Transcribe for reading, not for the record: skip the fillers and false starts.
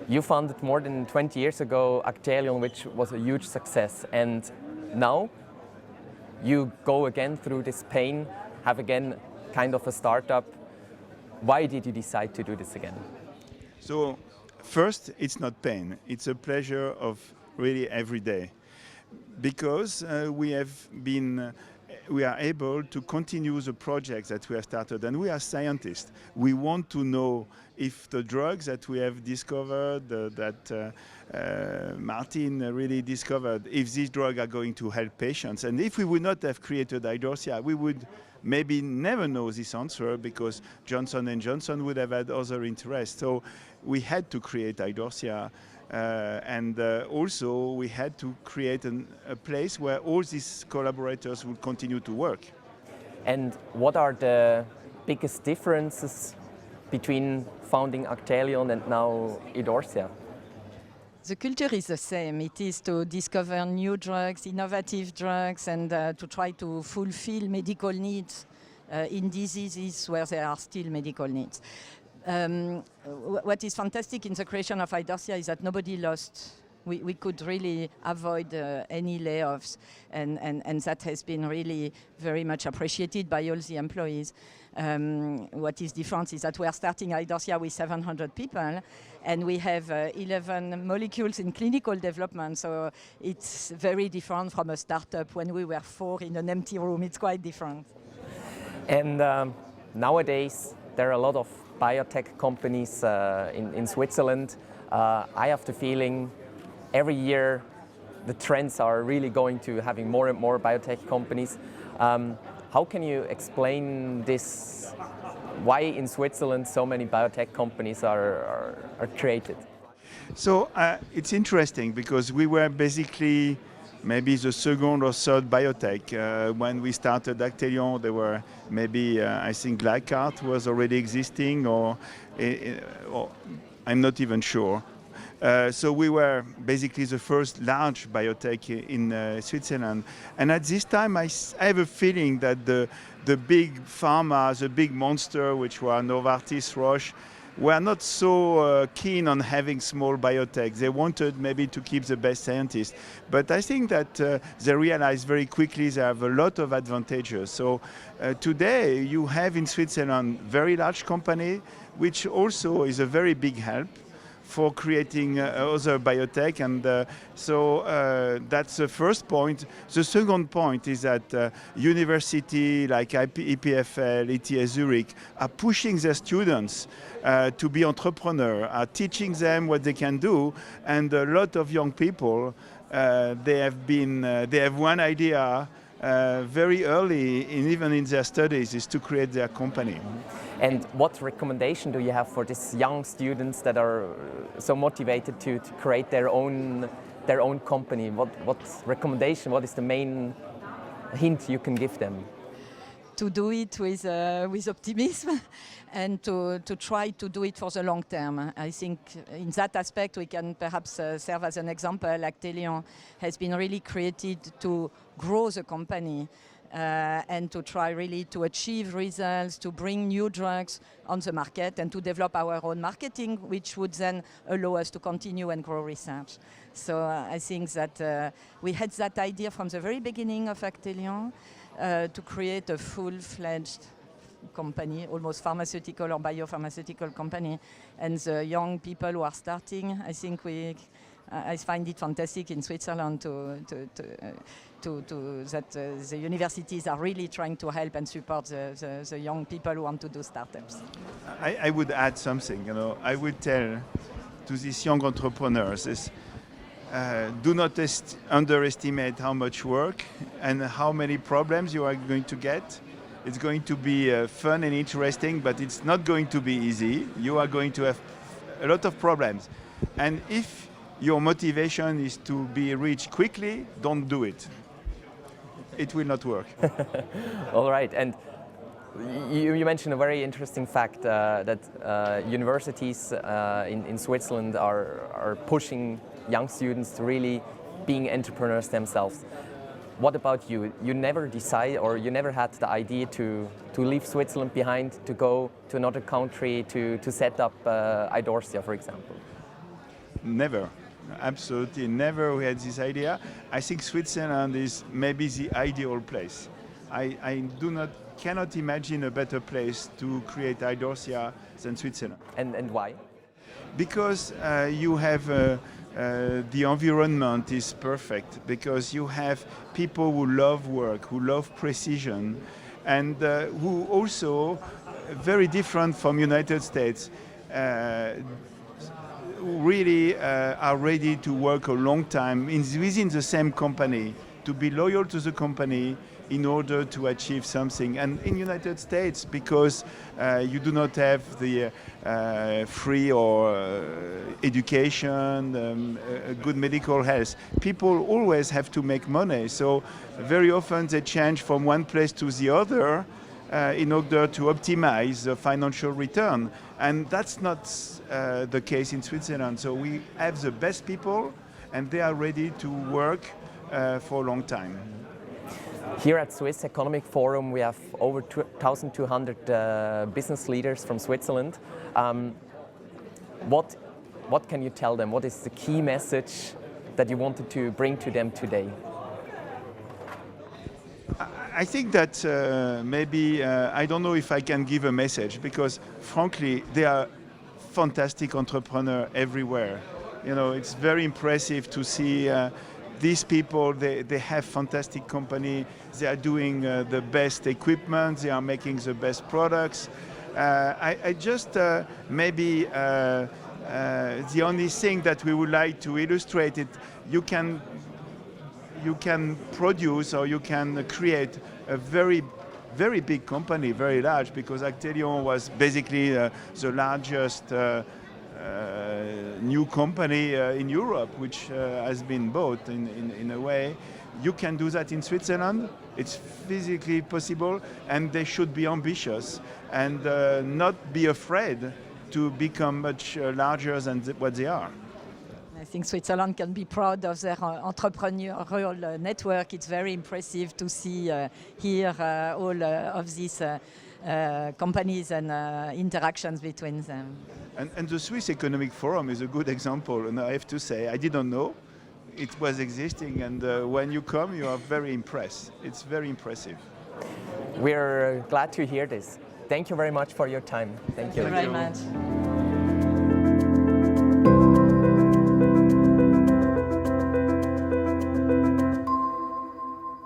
You founded more than 20 years ago Actelion, which was a huge success, and now you go again through this pain, have again kind of a startup. Why did you decide to do this again? So first, it's not pain, it's a pleasure of really every day, because we are able to continue the projects that we have started, and we are scientists. We want to know if the drugs that we have discovered, that Martin really discovered, if these drugs are going to help patients. And if we would not have created Idorsia, we would maybe never know this answer, because Johnson & Johnson would have had other interests. So we had to create Idorsia. And also we had to create a place where all these collaborators would continue to work. And what are the biggest differences between founding Actelion and now Idorsia? The culture is the same. It is to discover new drugs, innovative drugs, and to try to fulfill medical needs in diseases where there are still medical needs. What is fantastic in the creation of Idorsia is that nobody lost. We could really avoid any layoffs, and that has been really very much appreciated by all the employees. What is different is that we are starting Idorsia with 700 people, and we have 11 molecules in clinical development, so it's very different from a startup when we were 4 in an empty room. It's quite different. And nowadays there are a lot of biotech companies in Switzerland. I have the feeling every year the trends are really going to having more and more biotech companies. How can you explain this? Why in Switzerland so many biotech companies are created? So it's interesting, because we were basically maybe the second or third biotech. When we started Actelion, there were maybe, I think Glycart was already existing, or I'm not even sure. So we were basically the first large biotech in Switzerland. And at this time, I have a feeling that the big pharma, the big monster, which were Novartis, Roche, were not so keen on having small biotech. They wanted maybe to keep the best scientists. But I think that they realized very quickly they have a lot of advantages. So today you have in Switzerland very large company, which also is a very big help for creating other biotech, and so that's the first point. The second point is that university like EPFL, ETH Zurich are pushing their students to be entrepreneurs, are teaching them what they can do, and a lot of young people they have one idea very early, even in their studies, is to create their company. And what recommendation do you have for these young students that are so motivated to create their own company? What recommendation? What is the main hint you can give them? To do it with optimism and to try to do it for the long term. I think in that aspect we can perhaps serve as an example. Actelion has been really created to grow the company and to try really to achieve results, to bring new drugs on the market and to develop our own marketing, which would then allow us to continue and grow research. So I think that we had that idea from the very beginning of Actelion to create a full-fledged company, almost pharmaceutical or biopharmaceutical company. And the young people who are starting, I think I find it fantastic in Switzerland that the universities are really trying to help and support the young people who want to do startups. I would add something. I would tell to these young entrepreneurs is do not underestimate how much work and how many problems you are going to get. It's going to be fun and interesting, but it's not going to be easy. You are going to have a lot of problems. And if your motivation is to be rich quickly, don't do it. It will not work. All right. And you mentioned a very interesting fact that universities in Switzerland are pushing young students to really being entrepreneurs themselves. What about you? You never decide, or you never had the idea to leave Switzerland behind, to go to another country to set up Idorsia, for example? Never. Absolutely never we had this idea. I think Switzerland is maybe the ideal place. I cannot imagine a better place to create Idorsia than Switzerland. And why? Because you have the environment is perfect, because you have people who love work, who love precision, and who also, very different from United States, really are ready to work a long time within the same company, to be loyal to the company in order to achieve something. And in United States, because you do not have the free or education, good medical health, people always have to make money. So very often they change from one place to the other in order to optimize the financial return. And that's not the case in Switzerland. So we have the best people, and they are ready to work for a long time. Here at Swiss Economic Forum, we have over 1,200 business leaders from Switzerland. What can you tell them? What is the key message that you wanted to bring to them today? I think that maybe, I don't know if I can give a message, because frankly, there are fantastic entrepreneurs everywhere. You know, it's very impressive to see these people. They have fantastic company. They are doing the best equipment. They are making the best products. I just maybe the only thing that we would like to illustrate it, you can produce or you can create a very big company, very large, because Actelion was basically the largest new company in Europe, which has been bought in a way. You can do that in Switzerland. It's physically possible, and they should be ambitious and not be afraid to become much larger than what they are. I think Switzerland can be proud of their entrepreneurial network. It's very impressive to see here all of these companies and interactions between them. And the Swiss Economic Forum is a good example, and I have to say, I didn't know it was existing, and when you come, you are very impressed. It's very impressive. We're glad to hear this. Thank you very much for your time. Thank you very much.